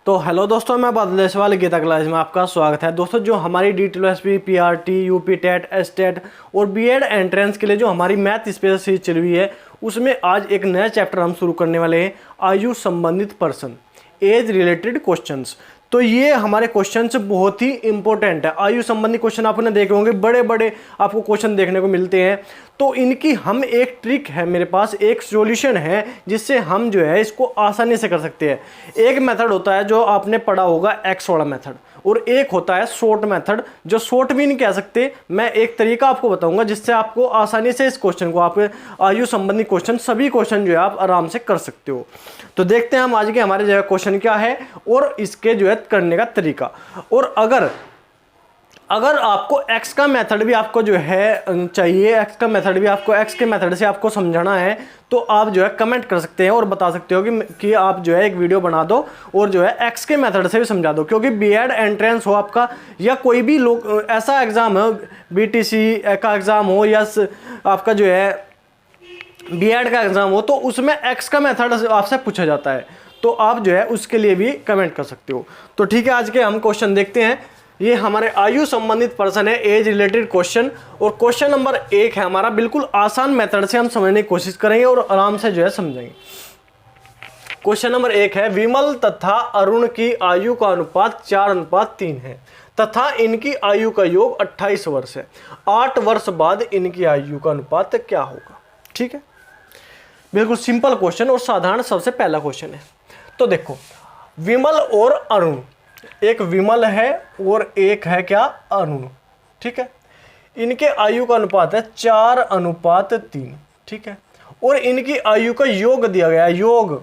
तो हेलो दोस्तों, मैं बादल देशवाल गीता क्लास में आपका स्वागत है। दोस्तों, जो हमारी DSSP, PRT, UP TET, STET और BEd एंट्रेंस के लिए जो हमारी मैथ स्पेशल सीरीज चल रही है, उसमें आज एक नया चैप्टर हम शुरू करने वाले हैं, आयु संबंधित पर्सन, एज रिलेटेड क्वेश्चंस। तो ये हमारे क्वेश्चंस बहुत ही इंपॉर्टेंट है। आयु संबंधी क्वेश्चन आपने देखे होंगे, बड़े बड़े आपको क्वेश्चन देखने को मिलते हैं। तो इनकी हम एक ट्रिक है, मेरे पास एक सॉल्यूशन है जिससे हम जो है इसको आसानी से कर सकते हैं। एक मेथड होता है जो आपने पढ़ा होगा, एक्स वाला मेथड, और एक होता है शॉर्ट मेथड, जो शॉर्ट भी नहीं कह सकते। मैं एक तरीका आपको बताऊंगा जिससे आपको आसानी से इस क्वेश्चन को, आप आयु संबंधी क्वेश्चन, सभी क्वेश्चन जो है आप आराम से कर सकते हो। तो देखते हैं हम आज के हमारे जो है क्वेश्चन क्या है और इसके जो है करने का तरीका। और अगर आपको एक्स का मेथड भी आपको जो है चाहिए, एक्स का मेथड भी आपको एक्स के मेथड से आपको समझाना है, तो आप जो है कमेंट कर सकते हैं और बता सकते हो कि आप जो है एक वीडियो बना दो और जो है एक्स के मेथड से भी समझा दो। क्योंकि बीएड एंट्रेंस हो आपका, या कोई भी लोग ऐसा एग्ज़ाम हो, BTC का एग्ज़ाम हो, या आपका जो है बीएड का एग्ज़ाम हो, तो उसमें एक्स का मेथड आपसे पूछा जाता है। तो आप जो है उसके लिए भी कमेंट कर सकते हो। तो ठीक है, आज के हम क्वेश्चन देखते हैं। ये हमारे आयु संबंधित पर्सन है, एज रिलेटेड क्वेश्चन। और क्वेश्चन नंबर 1 है हमारा, बिल्कुल आसान मेथड से हम समझने की कोशिश करेंगे और आराम से जो है समझेंगे। क्वेश्चन नंबर 1 है, विमल तथा अरुण की आयु का अनुपात 4:3 है तथा इनकी आयु का योग 28 वर्ष है। 8 वर्ष बाद इनकी आयु का अनुपात क्या होगा? ठीक है, बिल्कुल सिंपल क्वेश्चन और साधारण सबसे पहला क्वेश्चन है। तो देखो, विमल और अरुण, एक विमल है और एक है क्या, अरुण। ठीक है, इनके आयु का अनुपात है 4:3। ठीक है, और इनकी आयु का योग दिया गया है, योग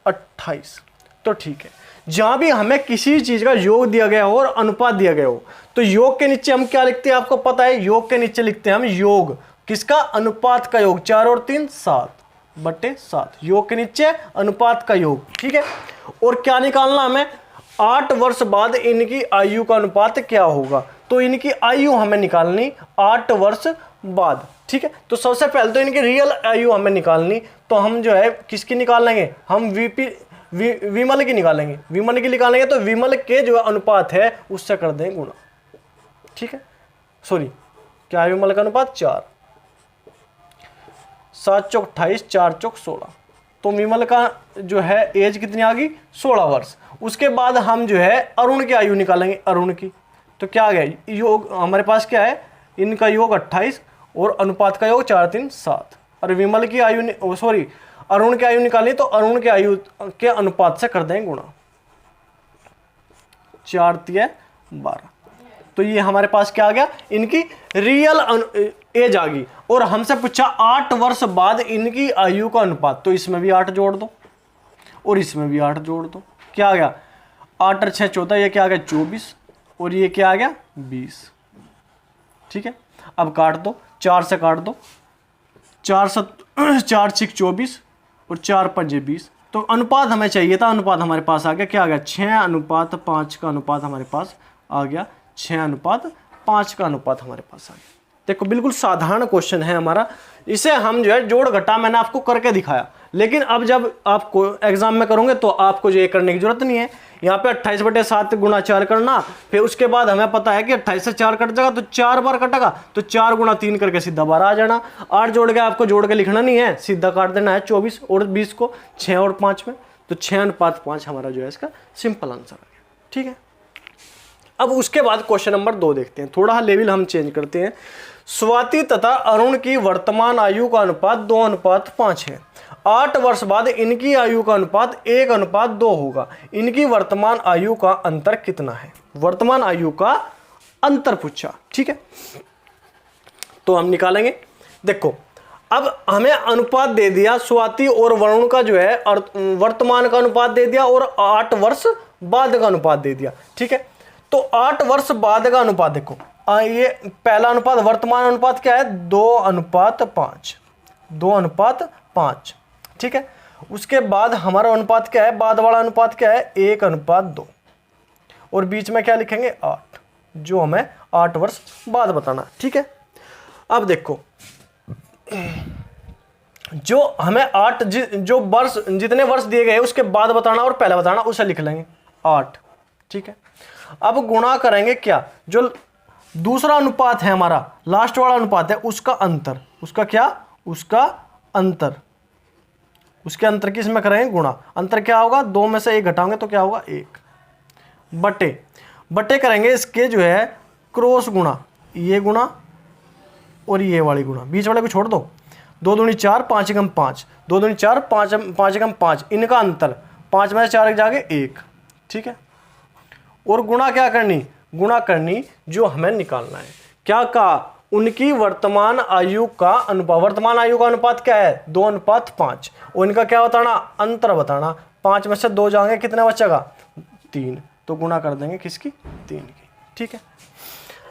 28। तो ठीक है, जहां भी हमें किसी चीज का योग दिया गया हो और अनुपात दिया गया हो, तो योग के नीचे हम क्या लिखते हैं, आपको पता है। योग के नीचे लिखते हैं हम योग किसका, अनुपात का योग। 4 और 3 7/7, योग के नीचे अनुपात का योग। ठीक है, और क्या निकालना हमें, 8 वर्ष बाद इनकी आयु का अनुपात क्या होगा। तो इनकी आयु हमें निकालनी 8 वर्ष बाद। ठीक है, तो सबसे पहले तो इनकी रियल आयु हमें निकालनी, तो हम जो है किसकी निकाल लेंगे, हम विमल की निकालेंगे। विमल की निकालेंगे तो विमल के जो अनुपात है उससे कर देंगे गुणा। ठीक है, सॉरी, क्या है विमल का अनुपात, 4, 7 चौक 28, 4 चौक 16। तो विमल का जो है एज कितनी आ गई, 16 वर्ष। उसके बाद हम जो है अरुण की आयु निकालेंगे, अरुण की। तो क्या आ गया, योग हमारे पास क्या है, इनका योग 28 और अनुपात का योग 4 3 7। और विमल की आयु, सॉरी, अरुण की आयु निकाली, तो अरुण की आयु के अनुपात से कर देंगे गुणा। 4 3 12। तो ये हमारे पास क्या आ गया, इनकी रियल एज आ गई। और हमसे पूछा 8 वर्ष बाद इनकी आयु का अनुपात, तो इसमें भी 8 जोड़ दो और इसमें भी 8 जोड़ दो। क्या आ गया, 8 और 6 14, ये क्या आ गया 24, और ये क्या आ गया 20। ठीक है, अब काट दो, 4 से काट दो, 4 6 24 और 4 5 20। तो अनुपात हमें चाहिए था, अनुपात हमारे पास आ गया, क्या आ गया 6:5 का अनुपात हमारे पास आ गया, 6:5 का अनुपात हमारे पास आ गया। देखो, बिल्कुल साधारण क्वेश्चन है हमारा। इसे हम जो है जोड़ घटा मैंने आपको करके दिखाया, लेकिन अब जब आपको एग्जाम में करोगे तो आपको जो ये करने की जरूरत नहीं है। यहाँ पे 28/7 गुणा 4 करना, फिर उसके बाद हमें पता है कि 28 से 4 कट जाएगा तो 4 बार कटेगा, तो 4 × 3 करके सीधा 12 आ जाना। 8 जोड़ के आपको जोड़ के लिखना नहीं है, सीधा काट देना है 24 और 20 को 6 और 5 में। तो 6:5 हमारा जो है इसका सिंपल आंसर आ गया। ठीक है, अब उसके बाद क्वेश्चन नंबर 2 देखते हैं। थोड़ा लेवल हम चेंज करते हैं। स्वाति तथा अरुण की वर्तमान आयु का अनुपात 2:5 है। 8 वर्ष बाद इनकी आयु का अनुपात 1:2 होगा। इनकी वर्तमान आयु का अंतर कितना है? वर्तमान आयु का अंतर पूछा। ठीक है, तो हम निकालेंगे। देखो, अब हमें अनुपात दे दिया, स्वाति और वरुण का जो है वर्तमान का अनुपात दे दिया और 8 वर्ष बाद का अनुपात दे दिया। ठीक है, तो 8 वर्ष बाद का अनुपात देखो, ये पहला अनुपात, वर्तमान अनुपात क्या है, 2:5, 2:5। ठीक है, उसके बाद हमारा अनुपात क्या है, बाद वाला अनुपात क्या है, 1:2, और बीच में क्या लिखेंगे 8, जो हमें 8 वर्ष बाद बताना। ठीक है, अब देखो, जो हमें 8 जो वर्ष, जितने वर्ष दिए गए उसके बाद बताना और पहले बताना, उसे लिख लेंगे। 8, ठीक है। अब गुणा करेंगे क्या, जो दूसरा अनुपात है हमारा, लास्ट वाला अनुपात है, उसका अंतर, उसका क्या, उसका अंतर, उसके अंतर की इसमें करेंगे गुणा। अंतर क्या होगा, 2 में से 1 घटाओगे तो क्या होगा 1, बटे करेंगे इसके जो है क्रॉस गुणा, ये गुणा और ये वाली गुणा, बीच वाले को छोड़ दो। 2 दूनी 4, 5 एकम 5, 2 दूनी 4, 5 एकम 5, इनका अंतर 5 में से 4 जाके 1, ठीक है। और गुणा क्या करनी, गुणा करनी जो हमें निकालना है, क्या कहा, उनकी वर्तमान आयु का अनुपात। वर्तमान आयु का अनुपात क्या है, 2:5, और इनका क्या बताना, अंतर बताना। 5 में से 2 जाएंगे, कितना बचेगा 3, तो गुणा कर देंगे किसकी, 3 की, ठीक है।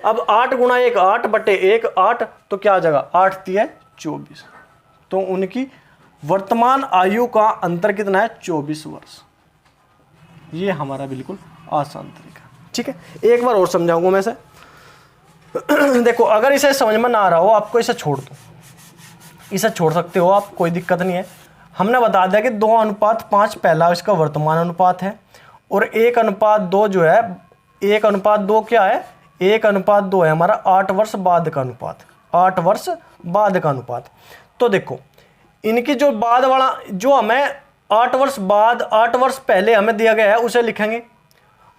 अब 8 गुणा 1 8 बटे 1 8, तो क्या आ जाएगा 8 3 24, तो उनकी वर्तमान आयु का अंतर कितना है 24 वर्ष। ये हमारा बिल्कुल आसान तरीका, ठीक है। एक बार और समझाऊंगा मैं इसे। देखो अगर इसे समझ में ना आ रहा हो आपको, इसे छोड़ दो, इसे छोड़ सकते हो आप, कोई दिक्कत नहीं है। हमने बता दिया कि 2:5 पहला इसका वर्तमान अनुपात है, और 1:2 जो है, 1:2 क्या है, 1:2 है हमारा 8 वर्ष बाद का अनुपात, 8 वर्ष बाद का अनुपात। तो देखो इनकी जो बाद वाला, जो हमें 8 वर्ष बाद, 8 वर्ष पहले हमें दिया गया है उसे लिखेंगे,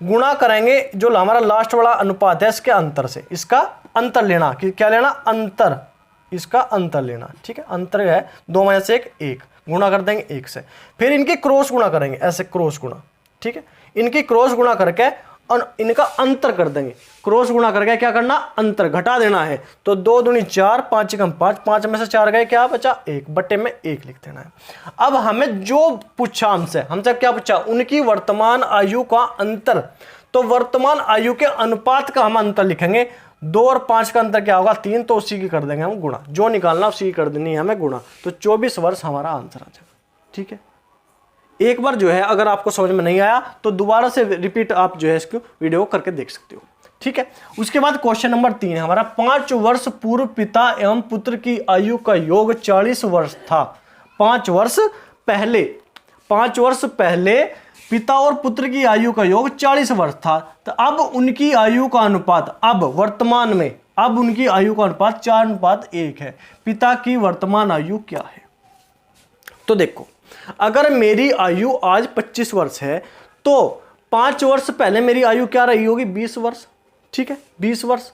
गुणा करेंगे जो हमारा लास्ट वाला अनुपात है इसके अंतर से, इसका अंतर लेना, कि क्या लेना, अंतर, इसका अंतर लेना, ठीक है। अंतर है 2 में से 1 गुणा कर देंगे 1 से, फिर इनकी क्रॉस गुणा करेंगे, ऐसे क्रॉस गुणा, ठीक है। इनकी क्रॉस गुणा करके इनका अंतर कर देंगे, क्रॉस गुणा करके क्या करना, अंतर घटा देना है। तो 2 दूनी 4, 5 एकम 5, 5 में से 4 गए, क्या बचा 1, बटे में 1 लिख देना है। अब हमें जो पूछा हमसे क्या पूछा, उनकी वर्तमान आयु का अंतर, तो वर्तमान आयु के अनुपात का हम अंतर लिखेंगे। 2 और 5 का अंतर क्या होगा 3, तो उसी की कर देंगे हम गुणा, जो निकालना उसी की कर देनी है हमें गुणा, तो 24 वर्ष हमारा आंसर आ जाएगा, ठीक है। एक बार जो है अगर आपको समझ में नहीं आया तो दोबारा से रिपीट आप जो है इसको वीडियो करके देख सकते हो, ठीक है। उसके बाद क्वेश्चन नंबर 3 है हमारा, 5 वर्ष पूर्व पिता एवं पुत्र की आयु का योग 40 वर्ष था। 5 वर्ष पहले पिता और पुत्र की आयु का योग 40 वर्ष था, तो अब उनकी आयु का अनुपात, अब वर्तमान में, अब उनकी आयु का अनुपात 4:1 है। पिता की वर्तमान आयु क्या है, तो देखो अगर मेरी आयु आज 25 वर्ष है, तो 5 वर्ष पहले मेरी आयु क्या रही होगी 20 वर्ष, ठीक है, 20 वर्ष।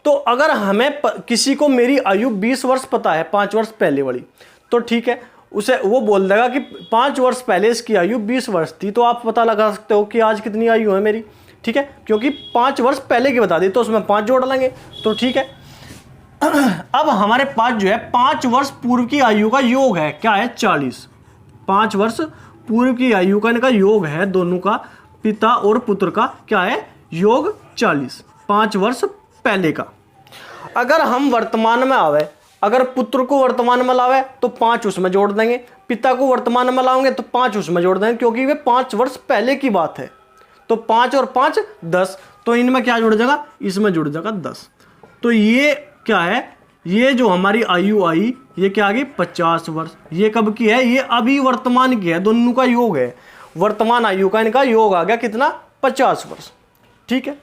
तो अगर हमें किसी को मेरी आयु 20 वर्ष पता है 5 वर्ष पहले वाली, तो ठीक है, उसे वो बोल देगा कि 5 वर्ष पहले इसकी आयु 20 वर्ष थी, तो आप पता लगा सकते हो कि आज कितनी आयु है मेरी, ठीक है, क्योंकि 5 वर्ष पहले की बता दी तो उसमें 5 जोड़ लेंगे, तो ठीक है। अब हमारे पास जो है 5 वर्ष पूर्व की आयु का योग है, क्या है 40। 5 वर्ष पूर्व की आयु का इनका योग है, दोनों का, पिता और पुत्र का क्या है योग 40, 5 वर्ष पहले का। अगर हम वर्तमान में आवे, अगर पुत्र को वर्तमान में लावे तो 5 उसमें जोड़ देंगे, पिता को वर्तमान में लाओगे तो 5 उसमें जोड़ देंगे, क्योंकि वे 5 वर्ष पहले की बात है। तो 5 और 5 10, तो इनमें क्या जुड़ जाएगा, इसमें जुड़ जाएगा 10। तो ये क्या है, ये जो हमारी आयु आई ये क्या आ गई 50 वर्ष। ये कब की है, ये अभी वर्तमान की है, दोनों का योग है, वर्तमान आयु का इनका योग आ गया कितना 50 वर्ष, ठीक है।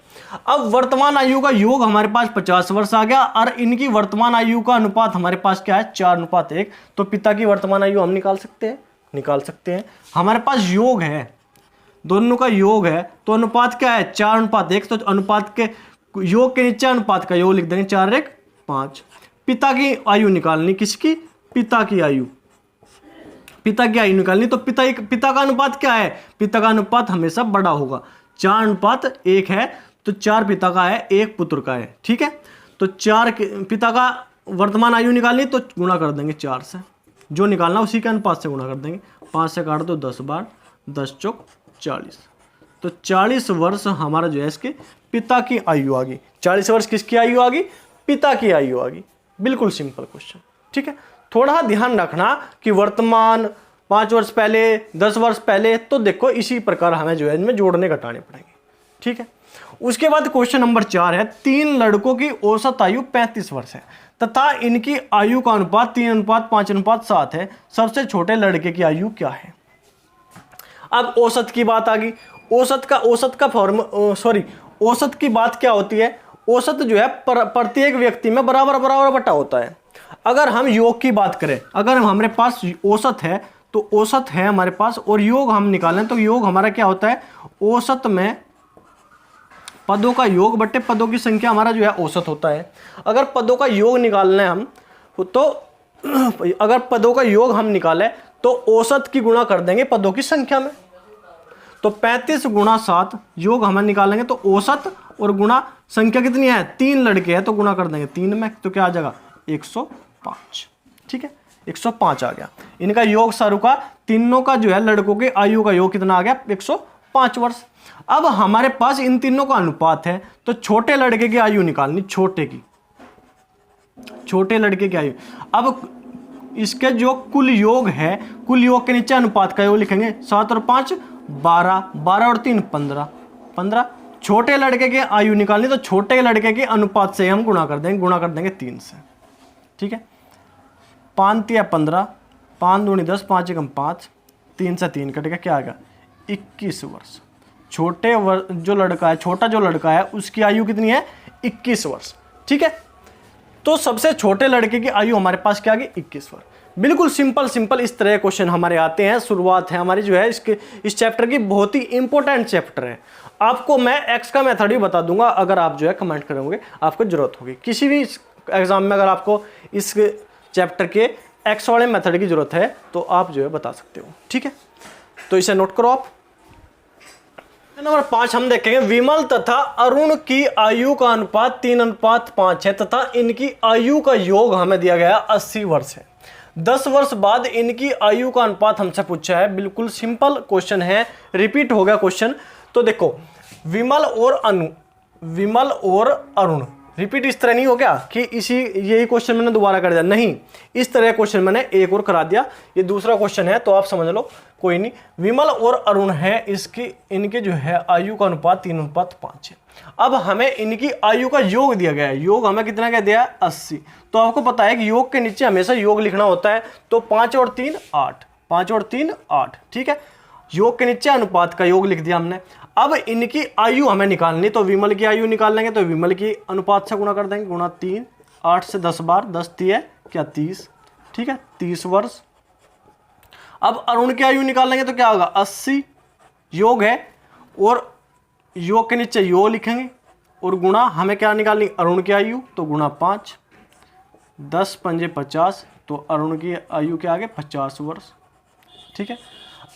अब वर्तमान आयु का योग हमारे पास 50 वर्ष आ गया, और इनकी वर्तमान आयु का अनुपात हमारे पास क्या है 4:1। तो पिता की वर्तमान आयु हम निकाल सकते हैं, हमारे पास योग है, दोनों का योग है, तो अनुपात क्या है 4:1। तो अनुपात के योग के नीचे अनुपात का योग लिख देंगे 4:5। पिता की आयु निकालनी, किसकी, पिता की आयु निकालनी, तो पिता का अनुपात क्या है, पिता का अनुपात हमेशा बड़ा होगा, 4:1 है, तो 4 पिता का है 1 पुत्र का है, ठीक है। तो 4 पिता का वर्तमान आयु निकालनी, तो गुणा कर देंगे 4 से, जो निकालना उसी के अनुपात से गुणा कर देंगे। 5 से काट दो 10 बार, 10 चौक 40, तो 40 वर्ष हमारा जो है इसके पिता की आयु आ गई। 40 वर्ष किसकी आयु आ गई, पिता की आयु आ गई। बिल्कुल सिंपल क्वेश्चन, ठीक है। थोड़ा ध्यान रखना कि वर्तमान, 5 वर्ष पहले, 10 वर्ष पहले, तो देखो इसी प्रकार हमें जो है इनमें जोड़ने घटाने पड़ेंगे, ठीक है। उसके बाद क्वेश्चन नंबर 4 है, 3 लड़कों की औसत आयु 35 वर्ष है तथा इनकी आयु का अनुपात 3:5:7 है। सबसे छोटे लड़के की आयु क्या है। अब औसत की बात आ गई, औसत का फॉर्म औसत की बात क्या होती है? औसत जो है प्रत्येक व्यक्ति में बराबर बराबर बटा होता है। अगर हम योग की बात करें, अगर हमारे पास औसत है तो औसत है हमारे पास, और योग हम निकालें तो योग हमारा क्या होता है? औसत में पदों का योग बटे पदों की संख्या हमारा जो है औसत होता है। अगर पदों का योग निकालना है हम तो अगर पदों का योग हम निकालें तो औसत की गुणा कर देंगे पदों की संख्या में। तो 35 गुणा 7 योग हम निकालेंगे तो औसत और गुणा संख्या कितनी है? 3 लड़के हैं तो गुणा कर देंगे 3 में, तो क्या आ जाएगा? 105। ठीक है, 105 आ गया। इनका योग सारू का, तीनों का जो है लड़कों के आयु का योग कितना आ गया? 105 वर्ष। अब हमारे पास इन तीनों का अनुपात है तो छोटे लड़के की आयु निकालनी, छोटे लड़के की आयु। अब इसके जो कुल योग है, कुल योग के नीचे अनुपात का योग लिखेंगे। 7 और 5 12, 12 और 3 15, 15। छोटे लड़के की आयु निकालनी तो छोटे लड़के के अनुपात से हम गुणा कर देंगे 3 से। ठीक है, 5 3 15, 5 दूनी 10, 5 एकम 5, 3 से 3 कटेगा, क्या आ गया? 21 वर्ष। जो छोटा जो लड़का है उसकी आयु कितनी है? 21 वर्ष। ठीक है, तो सबसे छोटे लड़के की आयु हमारे पास क्या आ गई? 21 वर्ष। बिल्कुल सिंपल इस तरह क्वेश्चन हमारे आते हैं। शुरुआत है हमारी जो है इस चैप्टर की, बहुत ही इंपॉर्टेंट चैप्टर है। आपको मैं एक्स का मेथड भी बता दूंगा, अगर आप जो है कमेंट करोगे आपको जरूरत होगी किसी भी एग्जाम में, अगर आपको इस चैप्टर के एक्स वाले मेथड की जरूरत है तो आप जो है बता सकते हो। ठीक है, तो इसे नोट करो आप। नंबर 5 हम देखेंगे, विमल तथा अरुण की आयु का अनुपात 3:5 है तथा इनकी आयु का योग हमें दिया गया 80 वर्ष है। 10 वर्ष बाद इनकी आयु का अनुपात हमसे पूछा है। बिल्कुल सिंपल क्वेश्चन है, रिपीट हो गया क्वेश्चन। तो देखो, विमल और अरुण रिपीट इस तरह नहीं हो गया कि यही क्वेश्चन मैंने दोबारा कर दिया, नहीं, इस तरह क्वेश्चन मैंने एक और करा दिया। ये दूसरा क्वेश्चन है तो आप समझ लो, कोई नहीं। विमल और अरुण है, इनके जो है आयु का अनुपात 3:5 है। अब हमें इनकी आयु का योग दिया गया है। योग हमें कितना क्या दिया है? 80। तो आपको पता है कि योग के नीचे हमेशा योग लिखना होता है। तो 5 और 3 8, 5 और 3 8। ठीक है, योग के नीचे अनुपात का योग लिख दिया हमने। अब इनकी आयु हमें निकालनी, तो विमल की आयु निकाल लेंगे तो विमल की अनुपात से गुणा कर देंगे, गुणा 3, 8 से 10 बार, 10 3 क्या 30। ठीक है, 30 वर्ष। अब अरुण की आयु निकाल लेंगे तो क्या होगा? 80 योग है और योग के नीचे योग लिखेंगे और गुणा हमें क्या निकालनी? अरुण की आयु, तो गुणा 5, 10 पंजे 50, तो अरुण की आयु के आगे 50 वर्ष। ठीक है,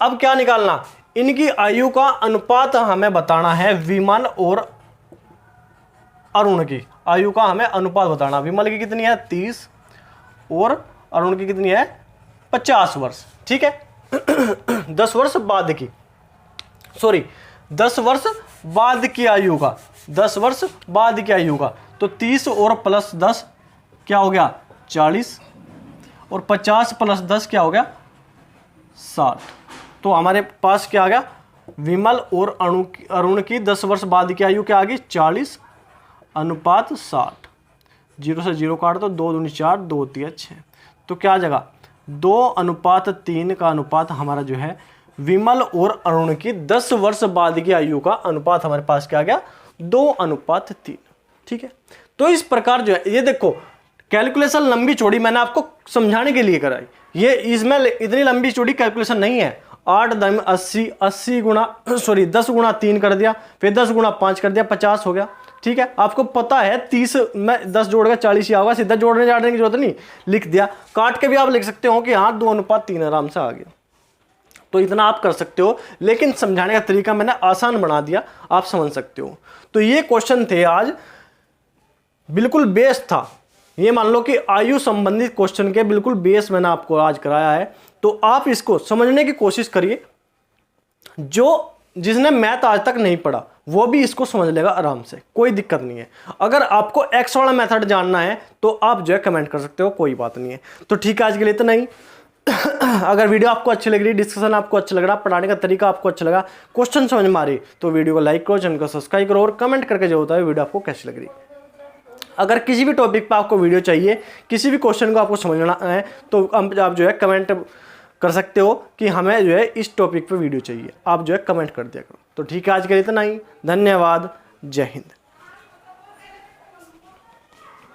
अब क्या निकालना? इनकी आयु का अनुपात हमें बताना है। विमल और अरुण की आयु का हमें अनुपात बताना। विमल की कितनी है? 30 और अरुण की कितनी है? 50 वर्ष। ठीक है, 10 वर्ष बाद की, 10 वर्ष बाद की आयु का, 10 वर्ष बाद की आयु का, तो 30 और प्लस 10 क्या हो गया? 40, और 50 प्लस 10 क्या हो गया? 60। तो हमारे पास क्या आ गया? विमल और अरुण की 10 वर्ष बाद की आयु क्या आ गई? 40 अनुपात 60। 0 से 0 काट दो, 2 दूनी 4, 2 3 6, तो क्या आ जाएगा? 2:3 का अनुपात हमारा जो है विमल और अरुण की 10 वर्ष बाद की आयु का अनुपात हमारे पास क्या आ गया? 2:3। ठीक है, तो इस प्रकार जो है, ये देखो कैलकुलेशन लंबी चौड़ी मैंने आपको समझाने के लिए कराई। ये इसमें इतनी लंबी चौड़ी कैलकुलेशन नहीं है। 8 10 80 गुणा 10 गुणा 3 कर दिया, फिर 10 गुणा 5 कर दिया, 50 हो गया। ठीक है, आपको पता है 30 में 10 जोड़ेगा 40 ही होगा, सीधा जोड़ने जाने की जरूरत नहीं, लिख दिया। काट के भी आप लिख सकते हो कि हाँ 2:3 आराम से आ गया। तो इतना आप कर सकते हो, लेकिन समझाने का तरीका मैंने आसान बना दिया, आप समझ सकते हो। तो ये क्वेश्चन थे आज, बिल्कुल बेस था। ये मान लो कि आयु संबंधित क्वेश्चन के बिल्कुल बेस मैंने आपको आज कराया है। तो आप इसको समझने की कोशिश करिए। जिसने मैथ आज तक नहीं पढ़ा वो भी इसको समझ लेगा आराम से, कोई दिक्कत नहीं है। अगर आपको एक्स वाला मेथड जानना है तो आप जो है कमेंट कर सकते हो, कोई बात नहीं है। तो ठीक है, आज के लिए इतना ही। अगर वीडियो आपको अच्छी लग रही, डिस्कशन आपको अच्छा लग रहा, पढ़ाने का तरीका आपको अच्छा लगा, क्वेश्चन समझ में आ रही, तो वीडियो को लाइक करो, चैनल को सब्सक्राइब करो और कमेंट करके जो होता है वीडियो आपको कैसी लग रही। अगर किसी भी टॉपिक पर आपको वीडियो चाहिए, किसी भी क्वेश्चन को आपको समझना है, तो आप जो है कमेंट कर सकते हो कि हमें जो है इस टॉपिक पे वीडियो चाहिए, आप जो है कमेंट कर दिया करो। तो ठीक है, आज के लिए इतना ही। धन्यवाद। जय हिंद।